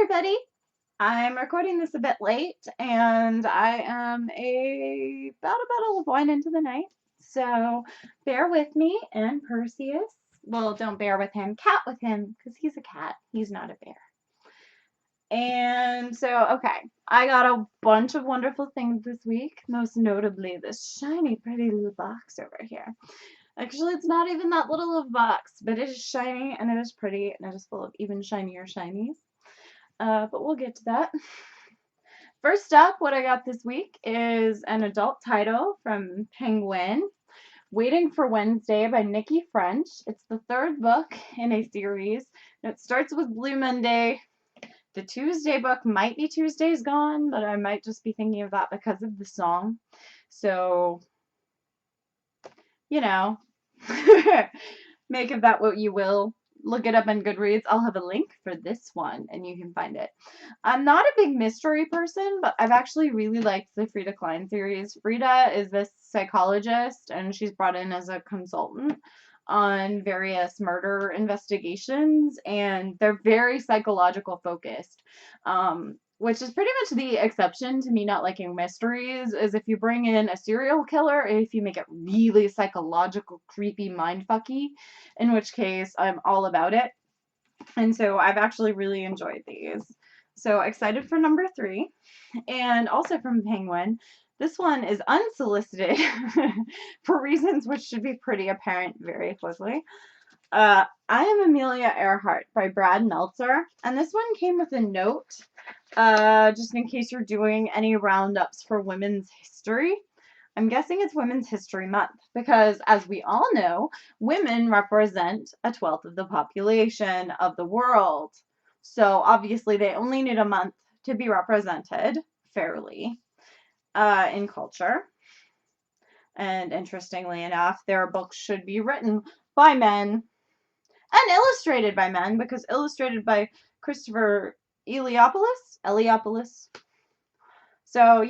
everybody. I'm recording this a bit late and I am about a bottle of wine into the night. So bear with me and Perseus. Well, don't bear with him, cat with him, because he's a cat. He's not a bear. And so, okay, I got a bunch of wonderful things this week, most notably this shiny, pretty little box over here. Actually, it's not even that little of a box, but it is shiny and it is pretty and it is full of even shinier shinies. But we'll get to that. First up, what I got this week is an adult title from Penguin, Waiting for Wednesday by Nikki French. It's the third book in a series. And it starts with Blue Monday. The Tuesday book might be Tuesday's Gone, but I might just be thinking of that because of the song. So, you know, make of that what you will. Look it up on Goodreads. I'll have a link for this one and you can find it. I'm not a big mystery person, but I've actually really liked the Frida Klein series. Frida is this psychologist and she's brought in as a consultant on various murder investigations, and they're very psychological focused. Which is pretty much the exception to me not liking mysteries, is if you bring in a serial killer, if you make it really psychological, creepy, mindfucky, in which case I'm all about it. And so I've actually really enjoyed these. So excited for number 3. And also from Penguin, this one is unsolicited for reasons which should be pretty apparent very quickly. I Am Amelia Earhart by Brad Meltzer, and this one came with a note, just in case you're doing any roundups for women's history. I'm guessing it's Women's History Month because, as we all know, women represent a 12th of the population of the world. So obviously they only need a month to be represented fairly in culture. And interestingly enough, their books should be written by men and illustrated by men, because illustrated by Christopher Eliopoulos. So,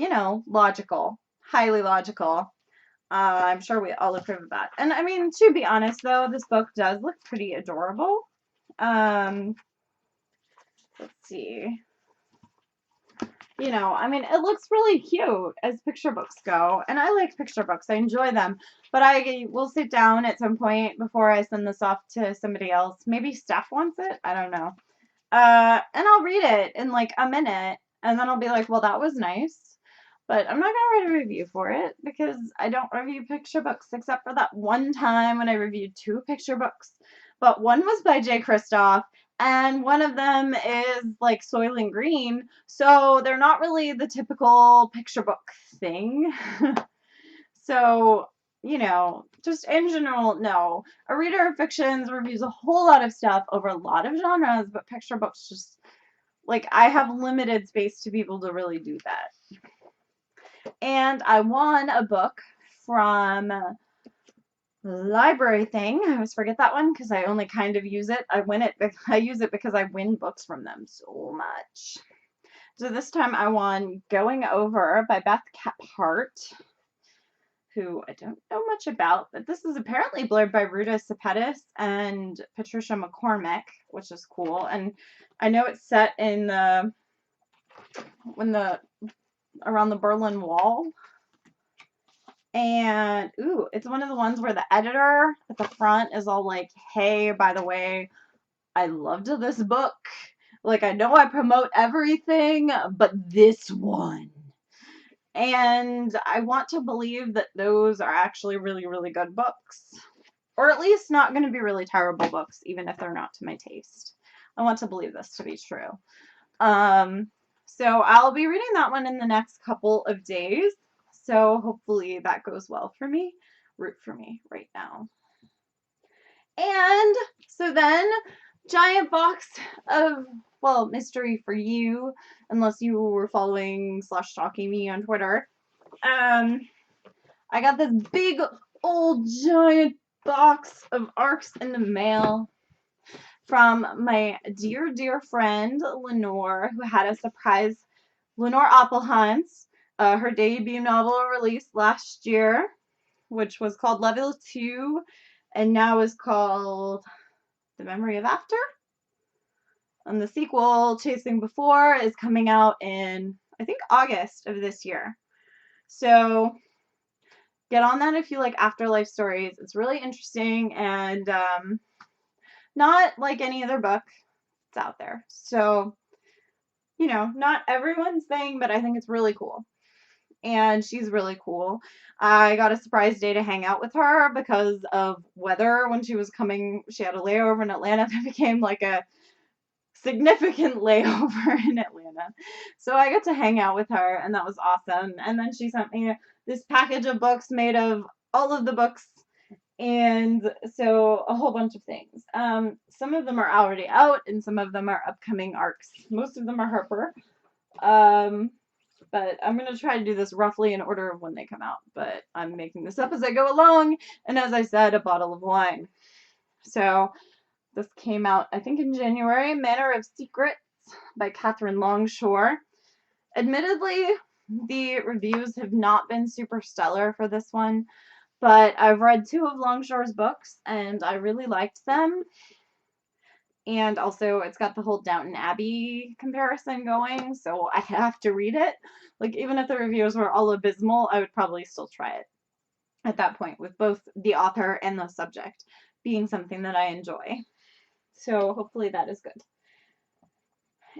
logical, highly logical. I'm sure we all approve of that. And I mean, to be honest, though, this book does look pretty adorable. Let's see. It looks really cute as picture books go. And I like picture books. I enjoy them. But I will sit down at some point before I send this off to somebody else. Maybe Steph wants it. I don't know. And I'll read it in like a minute. And then I'll be like, well, that was nice. But I'm not going to write a review for it because I don't review picture books except for that one time when I reviewed 2 picture books. But one was by Jay Kristoff, and one of them is like Soylent Green. So they're not really the typical picture book thing. So, just in general, no. A reader of fictions reviews a whole lot of stuff over a lot of genres, but picture books just, I have limited space to be able to really do that. And I won a book from Library Thing. I always forget that one because I only kind of use it. I use it because I win books from them so much. So this time I won Going Over by Beth Hart, who I don't know much about, but this is apparently blurred by Ruta Sepetys and Patricia McCormick, which is cool. And I know it's set in around the Berlin Wall. And, it's one of the ones where the editor at the front is all like, hey, by the way, I loved this book. I know I promote everything, but this one. And I want to believe that those are actually really, really good books. Or at least not going to be really terrible books, even if they're not to my taste. I want to believe this to be true. So I'll be reading that one in the next couple of days. So hopefully that goes well for me. Root for me right now. And so then, giant box of, mystery for you, unless you were following / stalking me on Twitter. I got this big old giant box of ARCs in the mail from my dear, dear friend Lenore, who had a surprise. Lenore Appelhans, her debut novel released last year, which was called Level 2, and now is called The Memory of After. And the sequel, Chasing Before, is coming out in, I think, August of this year. So get on that if you like afterlife stories. It's really interesting and not like any other book that's out there. So, not everyone's thing, but I think it's really cool. And she's really cool. I got a surprise day to hang out with her because of weather when she was coming. She had a layover in Atlanta that became like a significant layover in Atlanta. So I got to hang out with her, and that was awesome. And then she sent me this package of books made of all of the books, and so a whole bunch of things. Some of them are already out, and some of them are upcoming arcs. Most of them are Harper. But I'm going to try to do this roughly in order of when they come out. But I'm making this up as I go along, and as I said, a bottle of wine. So this came out, I think, in January. Manor of Secrets by Catherine Longshore. Admittedly, the reviews have not been super stellar for this one, but I've read 2 of Longshore's books, and I really liked them. And also, it's got the whole Downton Abbey comparison going, so I have to read it. Like, even if the reviews were all abysmal, I would probably still try it at that point, with both the author and the subject being something that I enjoy. So hopefully that is good.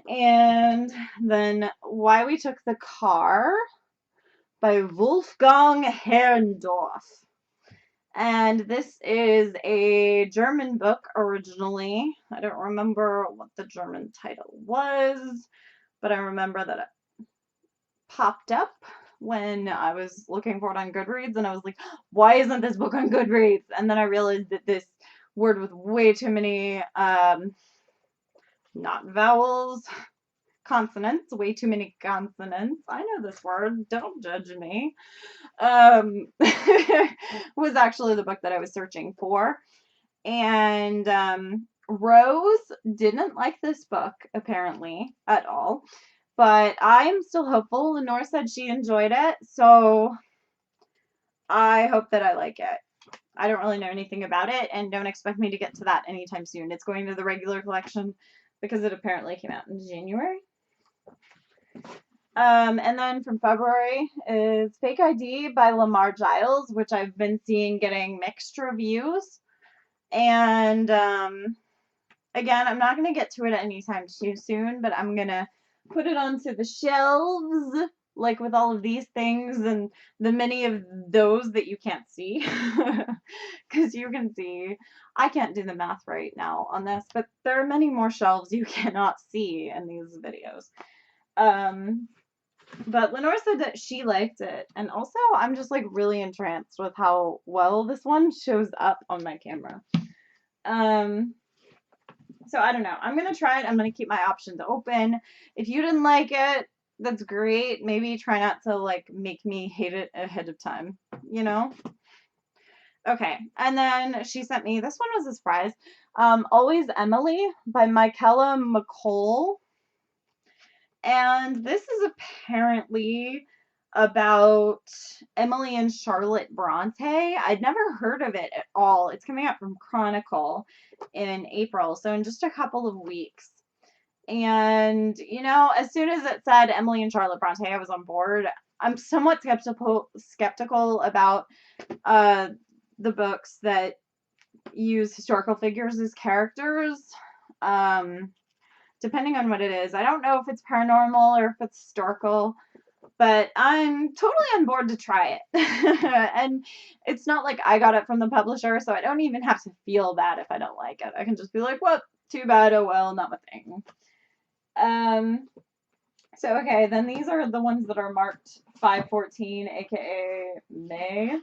And then Why We Took the Car by Wolfgang Herrndorf. And this is a German book originally. I don't remember what the German title was, but I remember that it popped up when I was looking for it on Goodreads, and I was like, why isn't this book on Goodreads? And then I realized that this word with way too many not vowels, consonants, way too many consonants. I know this word, don't judge me. Was actually the book that I was searching for. And Rose didn't like this book, apparently, at all. But I'm still hopeful. Lenore said she enjoyed it, so I hope that I like it. I don't really know anything about it, and don't expect me to get to that anytime soon. It's going to the regular collection because it apparently came out in January. And then from February is Fake ID by Lamar Giles, which I've been seeing getting mixed reviews. And again, I'm not going to get to it anytime too soon, but I'm going to put it onto the shelves, like with all of these things and the many of those that you can't see. Because you can see, I can't do the math right now on this, but there are many more shelves you cannot see in these videos. But Lenore said that she liked it, and also I'm just like really entranced with how well this one shows up on my camera. So I don't know. I'm gonna try it. I'm gonna keep my options open. If you didn't like it, that's great. Maybe try not to like make me hate it ahead of time, Okay, and then she sent me, this one was a surprise, Always Emily by Michaela McColl. And this is apparently about Emily and Charlotte Bronte. I'd never heard of it at all. It's coming out from Chronicle in April, so in just a couple of weeks. And, as soon as it said Emily and Charlotte Bronte, I was on board. I'm somewhat skeptical about the books that use historical figures as characters. Depending on what it is. I don't know if it's paranormal or if it's historical, but I'm totally on board to try it. And it's not like I got it from the publisher, so I don't even have to feel bad if I don't like it. I can just be like, well, too bad, oh well, not my thing. So, okay, then these are the ones that are marked 5/14, aka May.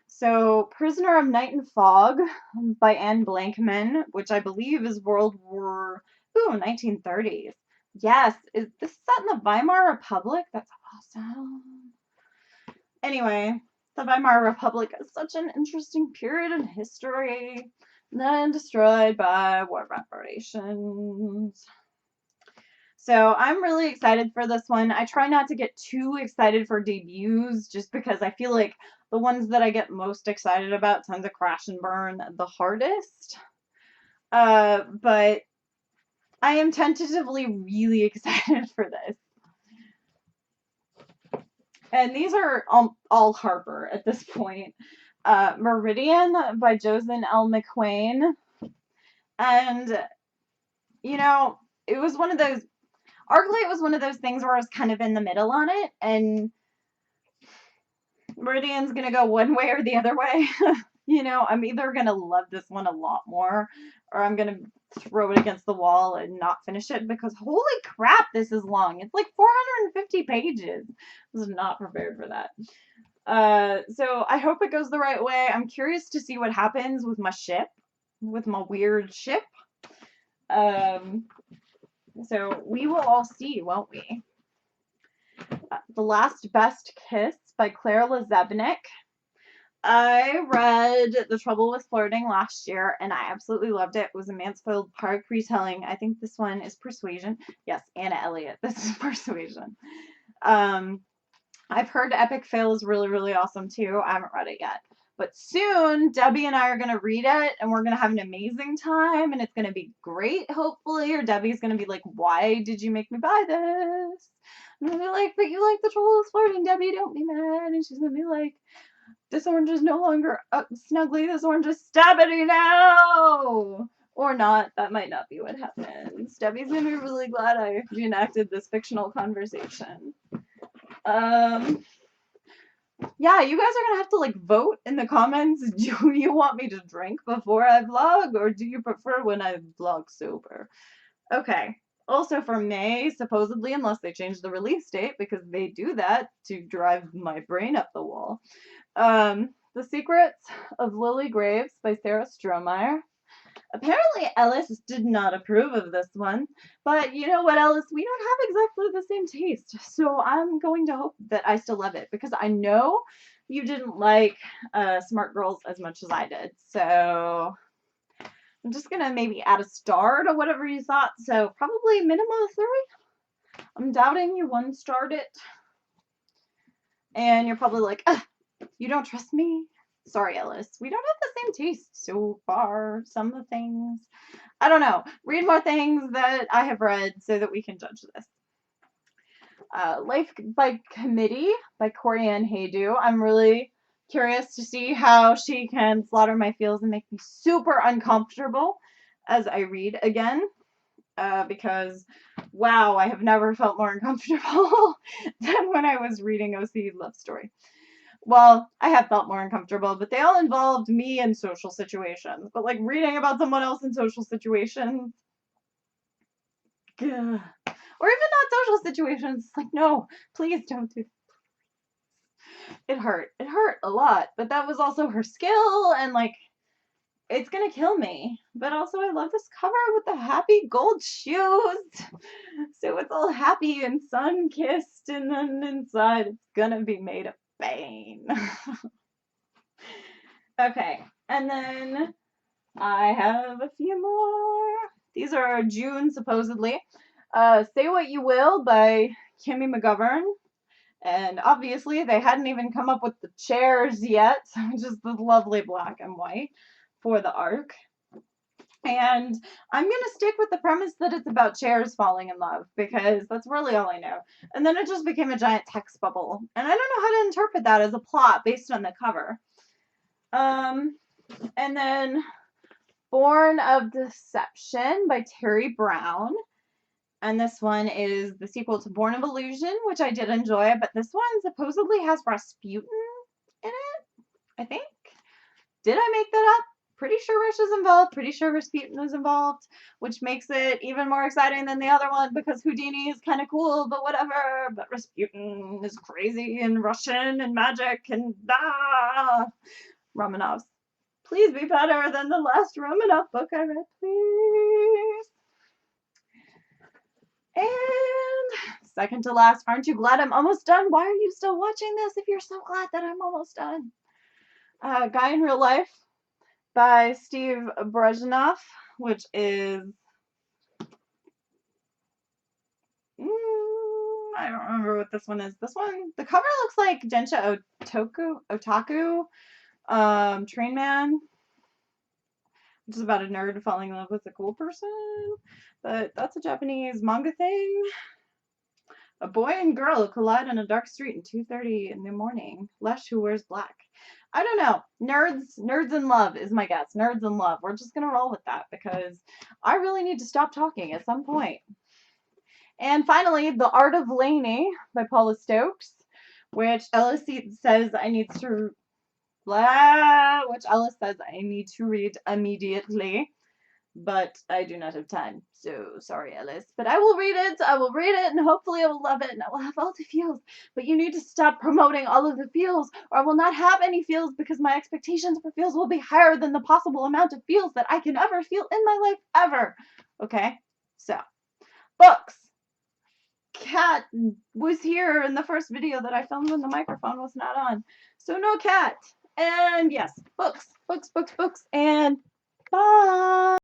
So, Prisoner of Night and Fog by Anne Blankman, which I believe is World War 1930s. Yes, is this set in the Weimar Republic? That's awesome. Anyway, the Weimar Republic is such an interesting period in history, then destroyed by war reparations. So I'm really excited for this one. I try not to get too excited for debuts just because I feel like the ones that I get most excited about tend to crash and burn the hardest. But I am tentatively really excited for this. And these are all Harper at this point. Meridian by Josen L. McQuain. And, you know, it was one of those, Arclight was one of those things where I was kind of in the middle on it, and Meridian's gonna go one way or the other way. You know, I'm either gonna love this one a lot more, or I'm gonna throw it against the wall and not finish it, because holy crap, this is long. It's like 450 pages. I was not prepared for that. So I hope it goes the right way. I'm curious to see what happens with my ship, with my weird ship. So we will all see, won't we? The Last Best Kiss by Claire Lazebnik. I read The Trouble with Flirting last year, and I absolutely loved it. It was a Mansfield Park retelling. I think this one is Persuasion. Yes, Anna Elliott. This is Persuasion. I've heard Epic Fail is really, really awesome too. I haven't read it yet. But soon, Debbie and I are going to read it, and we're going to have an amazing time, and it's going to be great, hopefully. Or Debbie's going to be like, why did you make me buy this? And I'll be like, but you like The Trouble with Flirting, Debbie, don't be mad. And she's going to be like, this orange is no longer snuggly, this orange is stabby now! Or not, that might not be what happens. Debbie's going to be really glad I reenacted this fictional conversation. Yeah, you guys are gonna have to like vote in the comments. Do you want me to drink before I vlog, or do you prefer when I vlog sober? Okay. Also for May, supposedly, unless they change the release date, because they do that to drive my brain up the wall. The Secrets of Lily Graves by Sarah Strohmeyer. Apparently Ellis did not approve of this one, but you know what, Ellis, we don't have exactly the same taste, so I'm going to hope that I still love it, because I know you didn't like Smart Girls as much as I did, so I'm just gonna maybe add a star to whatever you thought, so probably minimum of 3. I'm doubting you 1-starred it, and you're probably like, you don't trust me? Sorry, Ellis. We don't have the same taste so far. Some of the things. I don't know. Read more things that I have read so that we can judge this. Life by Committee by Corianne Haydu. I'm really curious to see how she can slaughter my feels and make me super uncomfortable as I read again. Because, wow, I have never felt more uncomfortable than when I was reading OC Love Story. Well, I have felt more uncomfortable, but they all involved me in social situations. But like reading about someone else in social situations, or even not social situations, like, no, please don't do that. It hurt. It hurt a lot, but that was also her skill, and like, it's gonna kill me. But also, I love this cover with the happy gold shoes. So it's all happy and sun-kissed, and then inside it's gonna be made of pain. Okay, and then I have a few more. These are June, supposedly. Say What You Will by Kimmy McGovern. And obviously, they hadn't even come up with the chairs yet, just the lovely black and white for the arc. And I'm going to stick with the premise that it's about chairs falling in love, because that's really all I know. And then it just became a giant text bubble. And I don't know how to interpret that as a plot based on the cover. And then Born of Deception by Terry Brown. And this one is the sequel to Born of Illusion, which I did enjoy, but this one supposedly has Rasputin in it, I think. Did I make that up? Pretty sure Rush is involved, pretty sure Rasputin is involved, which makes it even more exciting than the other one, because Houdini is kind of cool, but whatever. But Rasputin is crazy and Russian and magic and Romanovs. Please be better than the last Romanov book I read, please. And second to last, aren't you glad I'm almost done? Why are you still watching this if you're so glad that I'm almost done? Guy in Real Life by Steve Brezhnev, which is... I don't remember what this one is. This one, the cover looks like Gensha Otaku, Train Man. It's about a nerd falling in love with a cool person, but that's a Japanese manga thing. A boy and girl collide on a dark street at 2:30 in the morning. Lesh, who wears black. I don't know. Nerds in love is my guess. Nerds in love. We're just gonna roll with that because I really need to stop talking at some point. And finally, The Art of Laney by Paula Stokes, which Ellis says I need to read immediately, but I do not have time. So sorry, Ellis. But I will read it. I will read it, and hopefully I will love it, and I will have all the feels. But you need to stop promoting all of the feels, or I will not have any feels because my expectations for feels will be higher than the possible amount of feels that I can ever feel in my life ever. Okay? So, books. Cat was here in the first video that I filmed when the microphone was not on. So no cat. And yes, books, and bye.